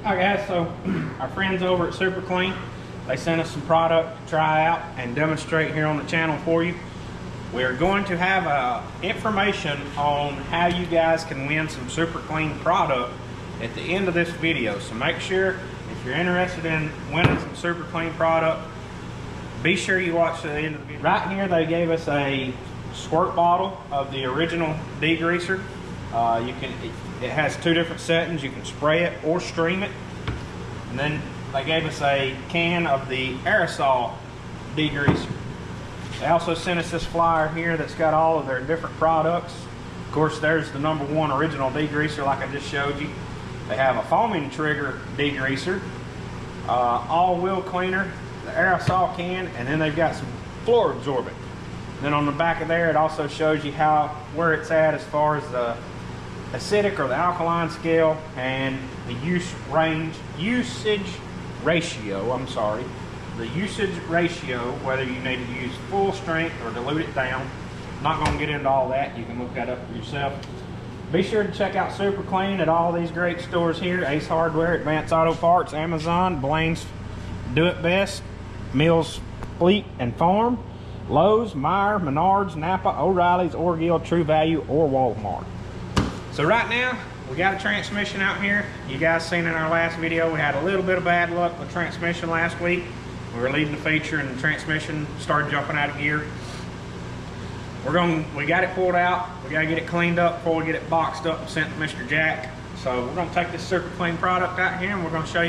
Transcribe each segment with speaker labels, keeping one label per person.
Speaker 1: Alright guys, so our friends over at Super Clean, they sent us some product to try out and demonstrate here on the channel for you. We're going to have information on how you guys can win some Super Clean product at the end of this video. So make sure, if you're interested in winning some Super Clean product, be sure you watch to the end of the video. Right here they gave us a squirt bottle of the original degreaser. It has two different settings. You can spray it or stream it. And then they gave us a can of the aerosol degreaser. They also sent us this flyer here that's got all of their different products. Of course, there's the #1 original degreaser like I just showed you. They have a foaming trigger degreaser, all-wheel cleaner, the aerosol can, and then they've got some floor absorbent. Then on the back of there, it also shows you where it's at as far as the acidic or the alkaline scale and the usage ratio, the usage ratio, whether you need to use full strength or dilute it down. I'm not going to get into all that. You can look that up for yourself. Be sure to check out Super Clean at all these great stores here: Ace Hardware, Advanced Auto Parts, Amazon, Blaine's Do It Best, Mills Fleet and Farm, Lowe's, Meyer, Menards, Napa, O'Reilly's, Orgill, True Value, or Walmart. So right now, we got a transmission out here. You guys seen in our last video, we had a little bit of bad luck with transmission last week. We were leading the feature and the transmission started jumping out of gear. We got it pulled out. We got to get it cleaned up before we get it boxed up and sent to Mr. Jack. So we're going to take this Super Clean product out here and we're going to show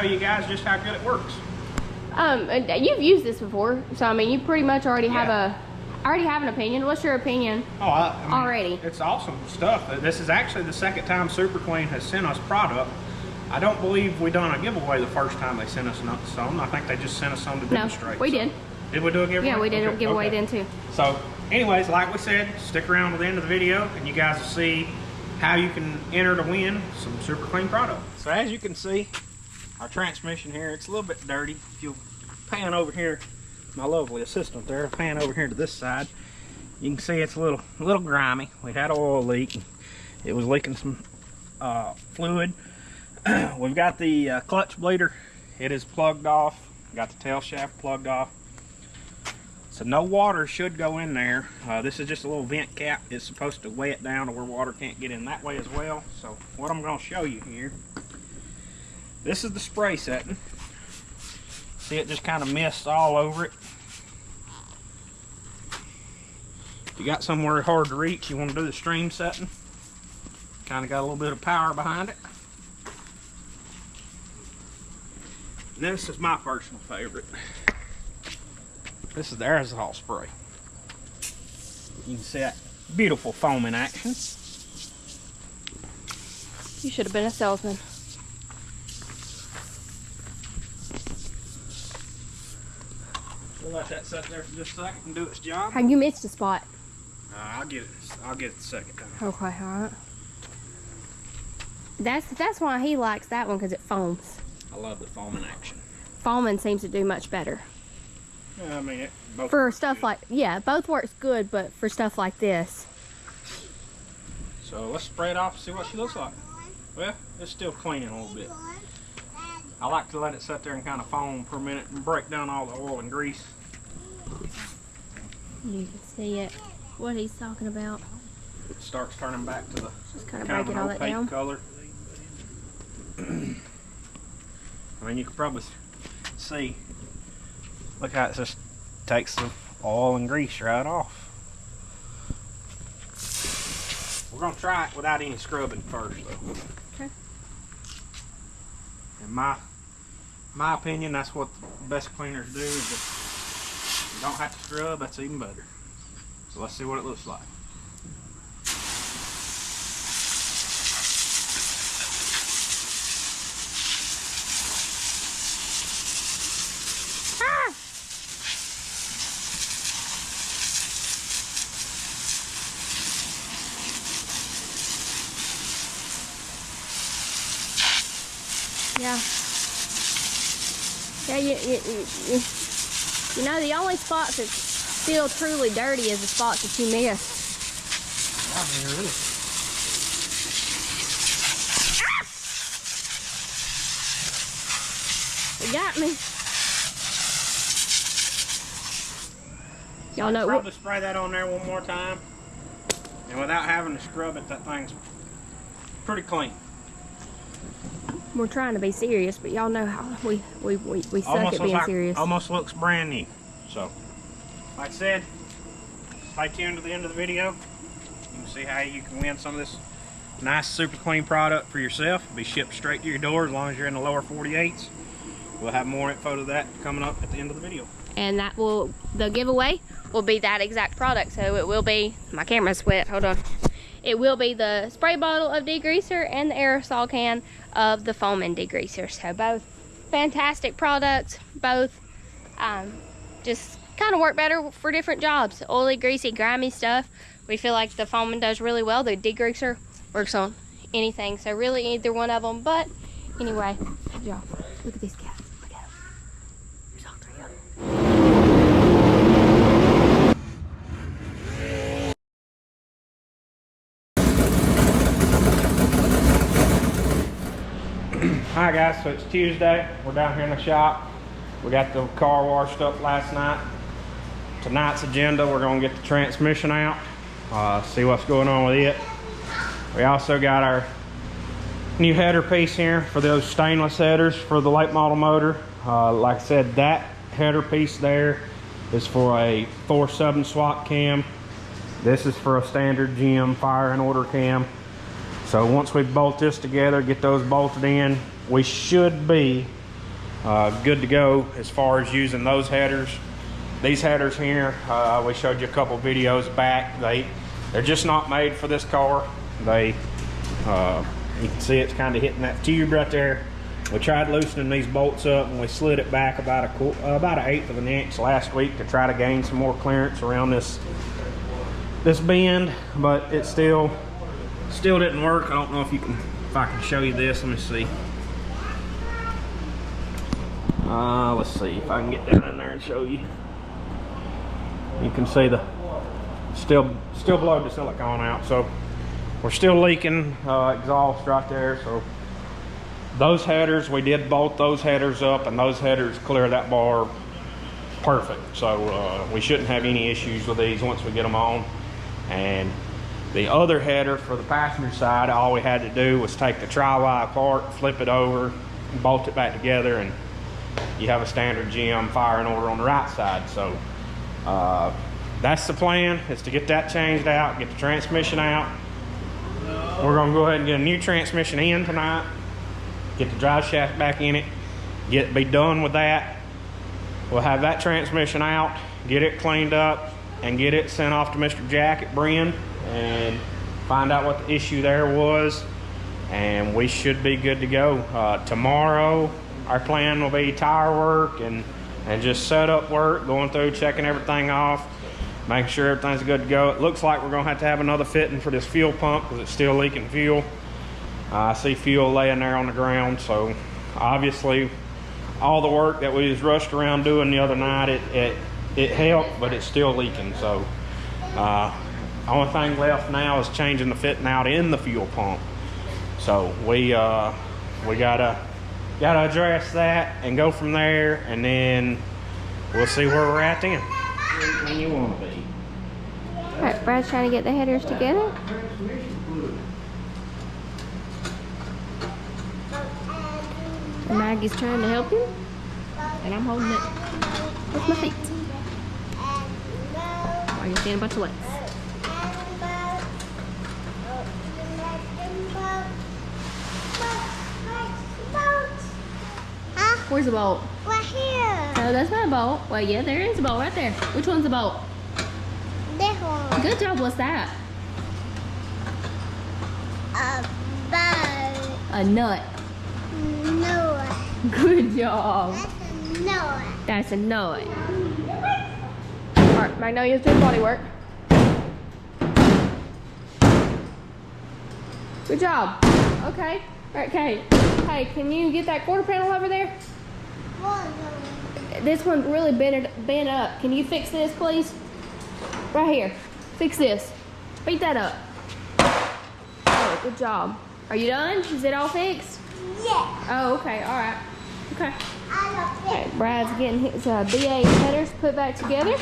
Speaker 1: you guys just how good it works.
Speaker 2: You've used this before, so I mean, you pretty much already have an opinion. What's your opinion?
Speaker 1: Oh, I mean,
Speaker 2: already?
Speaker 1: It's awesome stuff. This is actually the second time Super Clean has sent us product. I don't believe we done a giveaway the first time they sent us some. I think they just sent us some to demonstrate.
Speaker 2: No, we did.
Speaker 1: Did we do a giveaway?
Speaker 2: Yeah, we did a giveaway then too.
Speaker 1: So, anyways, like we said, stick around to the end of the video and you guys will see how you can enter to win some Super Clean product. So as you can see, our transmission here, it's a little bit dirty. If you'll pan over here, my lovely assistant there, pan over here to this side, you can see it's a little grimy. We had an oil leak. It was leaking some fluid. We've got the clutch bleeder. It is plugged off. Got the tail shaft plugged off. So no water should go in there. This is just a little vent cap. It's supposed to weigh it down to where water can't get in that way as well. So what I'm going to show you here, this is the spray setting. See, it just kind of mists all over it. If you got somewhere hard to reach, you want to do the stream setting. Kind of got a little bit of power behind it. And this is my personal favorite. This is the aerosol spray. You can see that beautiful foam in action.
Speaker 2: You should have been a salesman.
Speaker 1: We'll let that sit there for just a second and do its job.
Speaker 2: Have you missed a spot?
Speaker 1: I'll get it the second time.
Speaker 2: Okay, alright. That's why he likes that one, because it foams.
Speaker 1: I love the foam in action.
Speaker 2: Foaming seems to do much better.
Speaker 1: Yeah, I mean, both
Speaker 2: for stuff like, yeah, both works good, but for stuff like this.
Speaker 1: So let's spray it off and see what she looks like. Well, it's still cleaning a little bit. I like to let it sit there and kind of foam for a minute and break down all the oil and grease.
Speaker 2: You can see it, what he's talking about.
Speaker 1: It starts turning back to the
Speaker 2: just kind of breaking all that down.
Speaker 1: Color. I mean, you can probably see. Look how it just takes the oil and grease right off. We're going to try it without any scrubbing first, though.
Speaker 2: Okay.
Speaker 1: In my opinion, that's what the best cleaners do. Is if you don't have to scrub, that's even better. So let's see what it looks like.
Speaker 2: Yeah. Yeah, you know, the only spots that's still truly dirty is the spots that you missed.
Speaker 1: I mean, really.
Speaker 2: You got me. Y'all know.
Speaker 1: Probably spray that on there one more time, and without having to scrub it, that thing's pretty clean.
Speaker 2: We're trying to be serious, but y'all know how we suck at being serious.
Speaker 1: Almost looks brand new. So, like I said, stay tuned to the end of the video. You can see how you can win some of this nice, super clean product for yourself. It'll be shipped straight to your door as long as you're in the lower 48s. We'll have more info to that coming up at the end of the video.
Speaker 2: And that will, the giveaway will be that exact product. So it will be, my camera's wet, hold on. It will be the spray bottle of degreaser and the aerosol can of the foaming degreaser. So both fantastic products, both just kind of work better for different jobs. Oily, greasy, grimy stuff. We feel like the foaming does really well. The degreaser works on anything. So really either one of them. But anyway, y'all, look at these cats. Look at them. There's all three of them.
Speaker 1: Hi guys, so it's Tuesday. We're down here in the shop. We got the car washed up last night. Tonight's agenda, we're gonna get the transmission out, see what's going on with it. We also got our new header piece here for those stainless headers for the late model motor. Like I said, that header piece there is for a 4/7 swap cam. This is for a standard GM fire and order cam. So once we bolt this together, get those bolted in, we should be good to go as far as using those headers. These headers here, we showed you a couple videos back. They're just not made for this car. You can see it's kind of hitting that tube right there. We tried loosening these bolts up and we slid it back about an eighth of an inch last week to try to gain some more clearance around this bend, but it still didn't work. I don't know if I can show you this. Let me see. Let's see if I can get down in there and show you. You can see the still blowed the silicone out, so we're still leaking exhaust right there. So those headers, we did bolt those headers up, and those headers clear that bar perfect. So we shouldn't have any issues with these once we get them on. And the other header for the passenger side, all we had to do was take the tri-Y apart, flip it over, bolt it back together, and you have a standard GM fire and order on the right side. So that's the plan, is to get that changed out, get the transmission out. We're gonna go ahead and get a new transmission in tonight, get the drive shaft back in it, be done with that. We'll have that transmission out, get it cleaned up, and get it sent off to Mr. Jack at Brinn and find out what the issue there was, and we should be good to go. Tomorrow our plan will be tire work and just setup work, going through, checking everything off, making sure everything's good to go. It looks like we're gonna have to have another fitting for this fuel pump because it's still leaking fuel. I see fuel laying there on the ground, so obviously all the work that we just rushed around doing the other night, it helped, but it's still leaking. So only thing left now is changing the fitting out in the fuel pump. So we gotta address that and go from there, and then we'll see where we're at then. When you want to be.
Speaker 2: All right, Brad's trying to get the headers together. And Maggie's trying to help him, and I'm holding it with my feet. While you're seeing a bunch of lights. Where's the bolt?
Speaker 3: Right here.
Speaker 2: No, that's not a bolt. Well, yeah, there is a bolt right there. Which one's the bolt?
Speaker 3: This one.
Speaker 2: Good job. What's that?
Speaker 3: A bow.
Speaker 2: A nut.
Speaker 3: No.
Speaker 2: Good job.
Speaker 3: That's a nut.
Speaker 2: That's a nut. All right, Magnolia's doing body work. Good job. Okay. All right, Kate. Hey, can you get that quarter panel over there? This one's really bent up. Can you fix this, please? Right here. Fix this. Beat that up. Oh, good job. Are you done? Is it all fixed?
Speaker 3: Yeah.
Speaker 2: Oh, okay. All right. Okay. Alright, Brad's getting his BA headers put back together.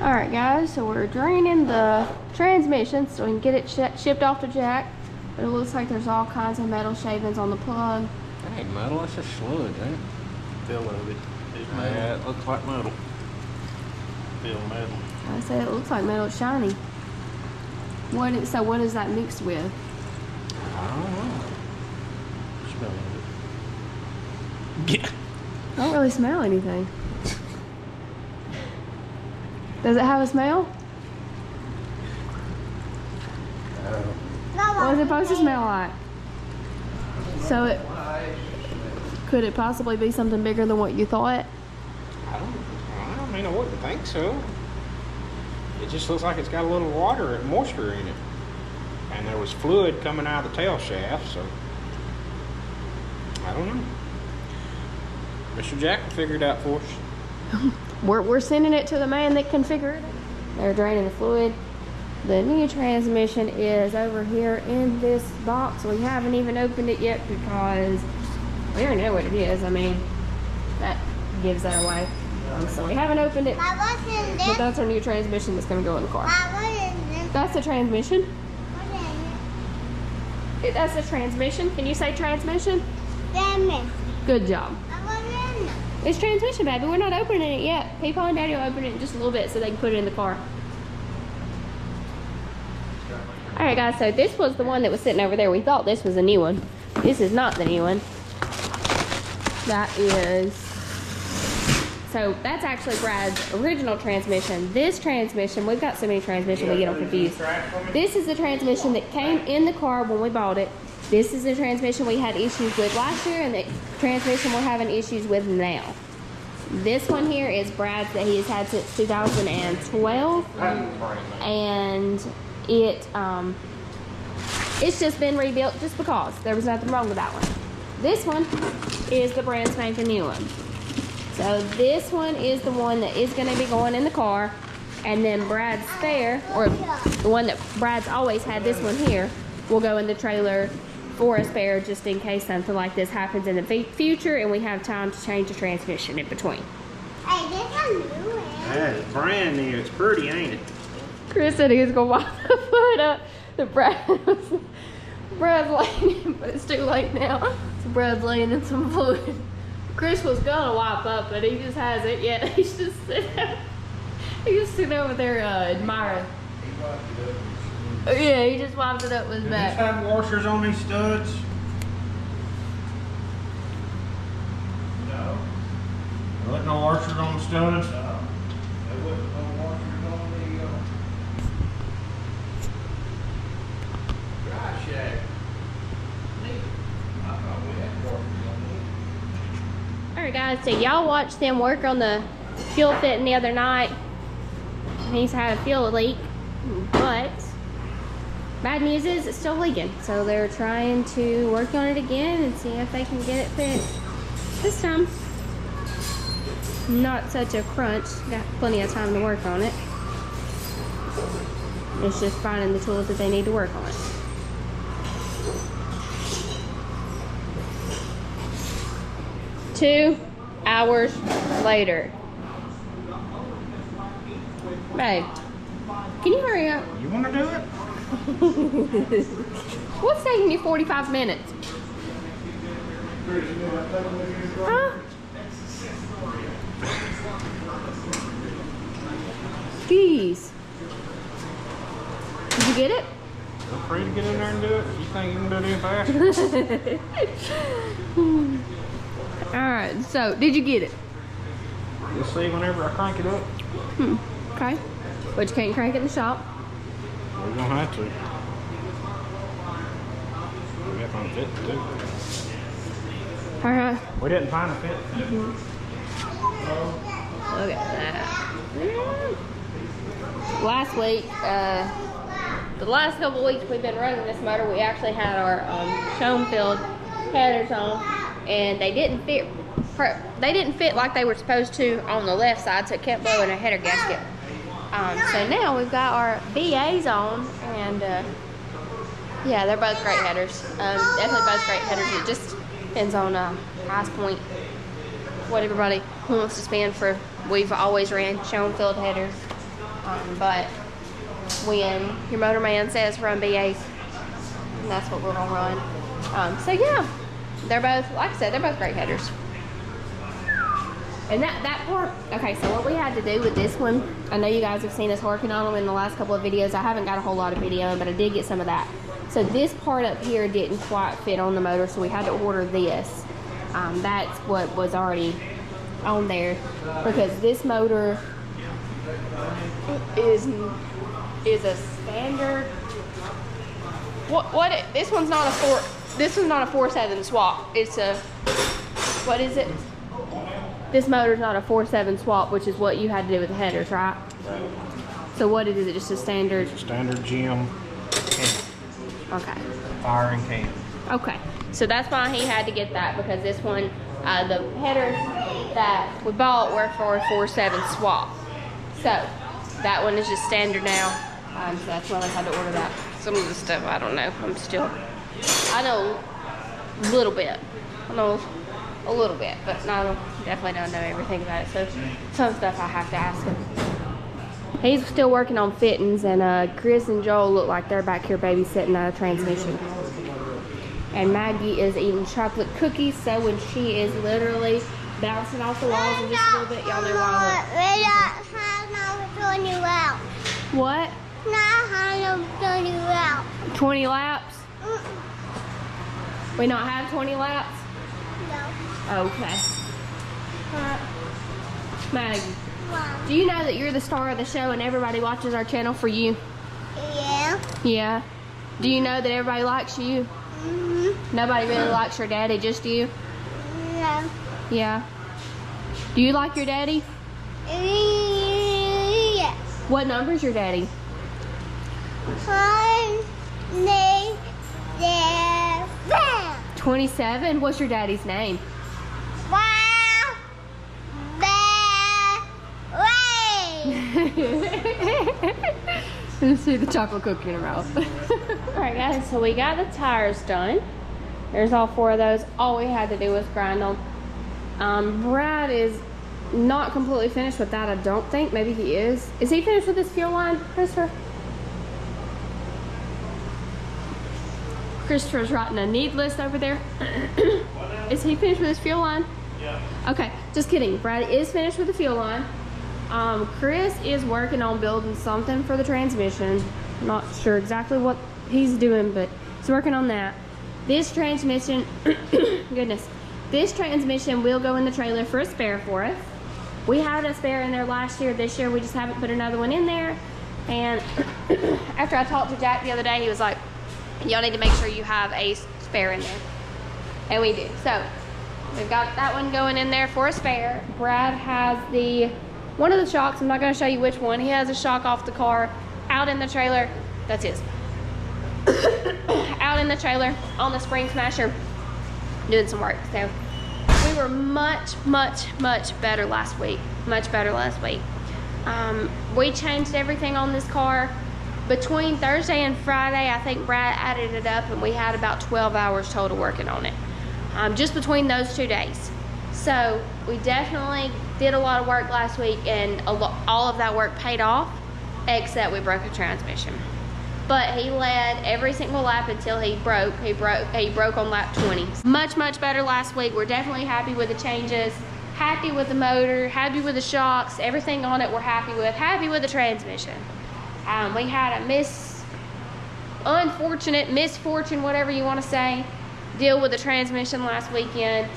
Speaker 2: Alright guys, so we're draining the transmission so we can get it shipped off to Jack. But it looks like there's all kinds of metal shavings on the plug.
Speaker 1: That ain't metal, it's just sludge, ain't it?
Speaker 4: Feel of it. It's metal.
Speaker 1: Yeah, it looks like metal.
Speaker 4: Feel metal.
Speaker 2: I say it looks like metal, it's shiny. So what is that mixed with?
Speaker 1: I don't know.
Speaker 4: Smell of
Speaker 1: Yeah.
Speaker 2: I don't really smell anything. Does it have a smell? What is it supposed to smell like? So could it possibly be something bigger than what you thought?
Speaker 1: I mean, I wouldn't think so. It just looks like it's got a little water and moisture in it. And there was fluid coming out of the tail shaft, so I don't know. Mr. Jack will figure it out for us.
Speaker 2: We're sending it to the man that can figure it out. They're draining the fluid. The new transmission is over here in this box. We haven't even opened it yet because we already know what it is. I mean, that gives that away. So we haven't opened it, but that's our new transmission that's going to go in the car. That's the transmission. That's the transmission. Can you say transmission? Good job. It's transmission, baby. We're not opening it yet. Peepaw and Daddy will open it in just a little bit so they can put it in the car. Alright guys, so this was the one that was sitting over there. We thought this was a new one. This is not the new one. That is... So that's actually Brad's original transmission. This transmission, we've got so many transmissions we get them confused. This is the transmission that came in the car when we bought it. This is the transmission we had issues with last year and the transmission we're having issues with now. This one here is Brad's that he has had since 2012. And it's just been rebuilt just because there was nothing wrong with that one. This one is the brand spanking new one. So this one is the one that is going to be going in the car, and then Brad's spare, or the one that Brad's always had, this one here, will go in the trailer for a spare just in case something like this happens in the future and we have time to change the transmission in between.
Speaker 3: Hey, this is new.
Speaker 1: Yeah, it's brand new. It's pretty, ain't it?
Speaker 2: Chris said he was going to wipe the foot up. Brad's laying in, but it's too late now. So Brad's laying in some fluid. Chris was gonna wipe up, but he just hasn't yet. He's just sitting over there admiring. Yeah, he just wiped it up with his
Speaker 1: Does
Speaker 2: back.
Speaker 1: this have washers on these studs?
Speaker 4: No.
Speaker 1: There wasn't no washers on the studs?
Speaker 4: No. There wasn't no washers on the dry shack. Neat. I thought we had washers on the
Speaker 2: Alright guys, so y'all watched them work on the fuel fitting the other night. He's had a fuel leak, but bad news is it's still leaking. So they're trying to work on it again and see if they can get it fixed this time. Not such a crunch, got plenty of time to work on it. It's just finding the tools that they need to work on it. Two hours later. Babe, can you hurry up?
Speaker 1: You want to do it?
Speaker 2: What's taking you 45 minutes? Huh? Jeez. Did you get it?
Speaker 1: Feel free to get in there and do it. You think you can do it any faster?
Speaker 2: Alright, so did you get it?
Speaker 1: You'll see whenever I crank it up.
Speaker 2: Okay. But you can't crank it in the shop.
Speaker 1: We're gonna have to. We got to find a fit too.
Speaker 2: Alright.
Speaker 1: We didn't find a fit.
Speaker 2: Look at that. Last week, the last couple of weeks we've been running this motor, we actually had our Schoenfeld headers on, and they didn't fit. They didn't fit like they were supposed to on the left side, so it kept blowing a header gasket. So now we've got our BAs on, and Yeah, they're both great headers. Definitely both great headers. It just depends on price point, what everybody wants to spend for. We've always ran Schoenfeld headers, but when your motor man says run BAs, that's what we're gonna run. So yeah, they're both, like I said, they're both great headers. And that part, okay, so what we had to do with this one, I know you guys have seen us working on them in the last couple of videos. I haven't got a whole lot of video, but I did get some of that. So this part up here didn't quite fit on the motor, so we had to order this. That's what was already on there, because this motor is a standard. This one's not a 4.7 swap. It's a, what is it? This motor's not a 4.7 swap, which is what you had to do with the headers, right?
Speaker 1: Right.
Speaker 2: So what is it? Just a standard?
Speaker 1: Standard GM can.
Speaker 2: Okay.
Speaker 1: Fire and can.
Speaker 2: Okay. So that's why he had to get that, because this one, the headers that we bought were for a 4.7 swap. So that one is just standard now. So that's why I had to order that. Some of the stuff I don't know. I know a little bit. I know a little bit, but definitely don't know everything about it. So some stuff I have to ask him. He's still working on fittings, and Chris and Joel look like they're back here babysitting a transmission. And Maggie is eating chocolate cookies, so when she is literally bouncing off the walls in just a little bit, y'all know why. What? 20 laps? We not have 20 laps? No. Okay. Maggie, do you know that you're the star of the show and everybody watches our channel for you?
Speaker 3: Yeah.
Speaker 2: Yeah. Do you know that everybody likes you?
Speaker 3: Mm-hmm.
Speaker 2: Nobody really likes your daddy, just you?
Speaker 3: Yeah.
Speaker 2: Yeah. Do you like your daddy?
Speaker 3: Yes.
Speaker 2: What number's your daddy? 27. What's your daddy's name? Let's see the chocolate cookie in her mouth. Alright guys, so we got the tires done. There's all 4 of those. All we had to do was grind them. Brad is not completely finished with that, I don't think. Maybe he is. Is he finished with his fuel line, Christopher? Christopher's writing a need list over there. Is he finished with his fuel line? Yeah. Okay, just kidding. Brad is finished with the fuel line. Chris is working on building something for the transmission. Not sure exactly what he's doing, but he's working on that. This transmission, goodness, this transmission will go in the trailer for a spare for us. We had a spare in there last year. This year we just haven't put another one in there. And after I talked to Jack the other day, he was like, y'all need to make sure you have a spare in there. And we do. So we've got that one going in there for a spare. Brad has one of the shocks. I'm not going to show you which one. He has a shock off the car out in the trailer. That's his. Out in the trailer on the spring smasher doing some work. So we were much better last week. Much better last week. We changed everything on this car. Between Thursday and Friday, I think Brad added it up, and we had about 12 hours total working on it. Just between those 2 days. So we definitely did a lot of work last week, and all of that work paid off, except we broke a transmission. But he led every single lap until he broke. He broke on lap 20. Much better last week. We're definitely happy with the changes, happy with the motor, happy with the shocks, everything on it we're happy with the transmission. We had a unfortunate misfortune, whatever you want to say, deal with the transmission last weekend.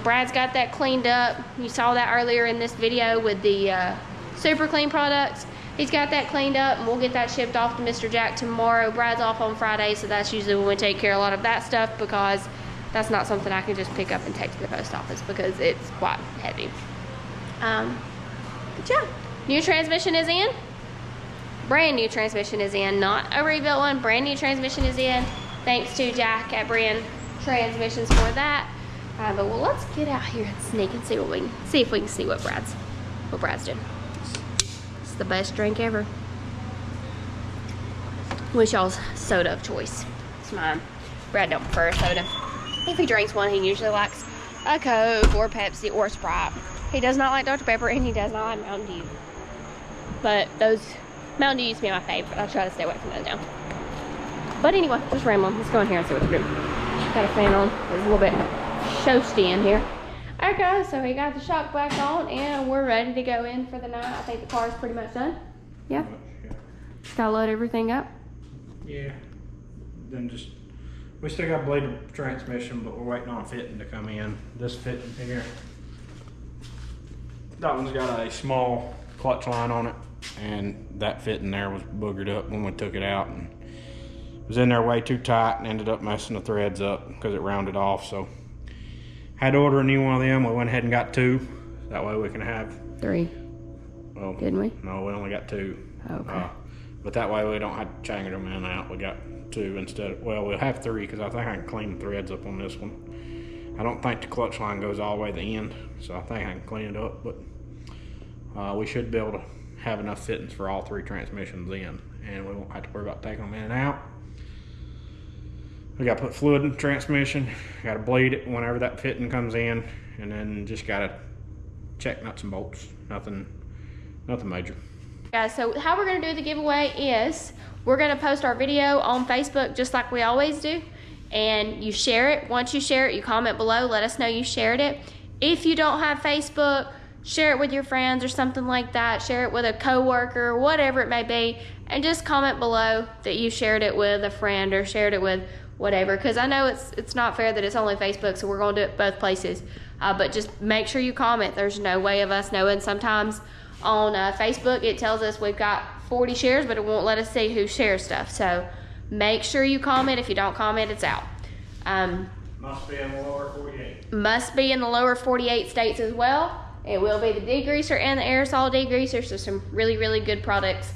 Speaker 2: Brad's got that cleaned up. You saw that earlier in this video with the Super Clean products. He's got that cleaned up, and we'll get that shipped off to Mr. Jack tomorrow. Brad's off on Friday, so that's usually when we take care of a lot of that stuff, because that's not something I can just pick up and take to the post office because it's quite heavy. But yeah, new transmission is in. Brand new transmission is in, not a rebuilt one. Brand new transmission is in. Thanks to Jack at Brinn Transmissions for that. But well, let's get out here and sneak and see if we can see what Brad's doing. It's the best drink ever. Wish y'all's soda of choice. It's mine. Brad don't prefer a soda. If he drinks one, he usually likes a Coke or Pepsi or Sprite. He does not like Dr. Pepper, and he does not like Mountain Dew. But those, Mountain Dew used to be my favorite. I'll try to stay away from those now. But anyway, just rambling. Let's go in here and see what we're doing. Got a fan on. It's a little bit toasty in here. Alright guys, so we got the shock back on and we're ready to go in for the night. I think the car's pretty much done. Yeah? Just gotta load everything up.
Speaker 1: Yeah. Then just, we still got bladed transmission, but we're waiting on a fitting to come in. This fitting here. That one's got a small clutch line on it, and that fitting there was boogered up when we took it out, and it was in there way too tight and ended up messing the threads up because it rounded off. So had to order a new one of them. We went ahead and got 2. That way we can have
Speaker 2: 3.
Speaker 1: Well,
Speaker 2: didn't we?
Speaker 1: No, we only got 2.
Speaker 2: Okay.
Speaker 1: But that way we don't have to change them in and out. We got 2 instead of, well, we'll have 3 because I think I can clean the threads up on this one. I don't think the clutch line goes all the way to the end, so I think I can clean it up, but we should be able to have enough fittings for all 3 transmissions in, and we won't have to worry about taking them in and out. We got to put fluid in the transmission, got to bleed it whenever that fitting comes in, and then just got to check nuts and bolts. Nothing major.
Speaker 2: Guys, so how we're gonna do the giveaway is we're gonna post our video on Facebook just like we always do, and you share it. Once you share it, you comment below, let us know you shared it. If you don't have Facebook, share it with your friends or something like that. Share it with a coworker, whatever it may be, and just comment below that you shared it with a friend or shared it with whatever, because I know it's not fair that it's only Facebook, so we're gonna do it both places. But just make sure you comment. There's no way of us knowing. Sometimes on Facebook it tells us we've got 40 shares, but it won't let us see who shares stuff. So make sure you comment. If you don't comment, it's out.
Speaker 1: Must be in the lower 48.
Speaker 2: Must be in the lower 48 states as well. It will be the degreaser and the aerosol degreaser, so some really, really good products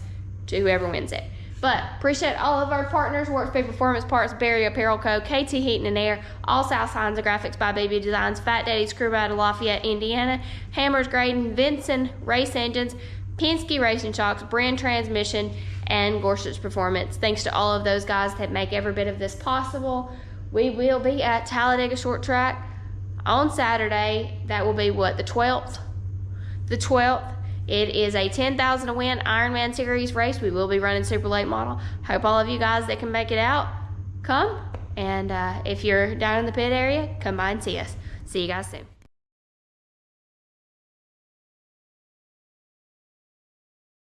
Speaker 2: to whoever wins it. But appreciate all of our partners: Workspace Performance Parts, Barry Apparel Co., KT Heating and Air, Allsouth Signs and Graphics by BB Designs, Fatdaddys Crew out of Lafayette, Indiana, Hammers Grading, Vinson Race Engines, Penske Racing Shocks, Brinn Transmission, and Gorsuch Performance. Thanks to all of those guys that make every bit of this possible. We will be at Talladega Short Track on Saturday. That will be what, the 12th? The 12th. It is a 10,000 to win Ironman Series race. We will be running super late model. Hope all of you guys that can make it out come. And if you're down in the pit area, come by and see us. See you guys soon.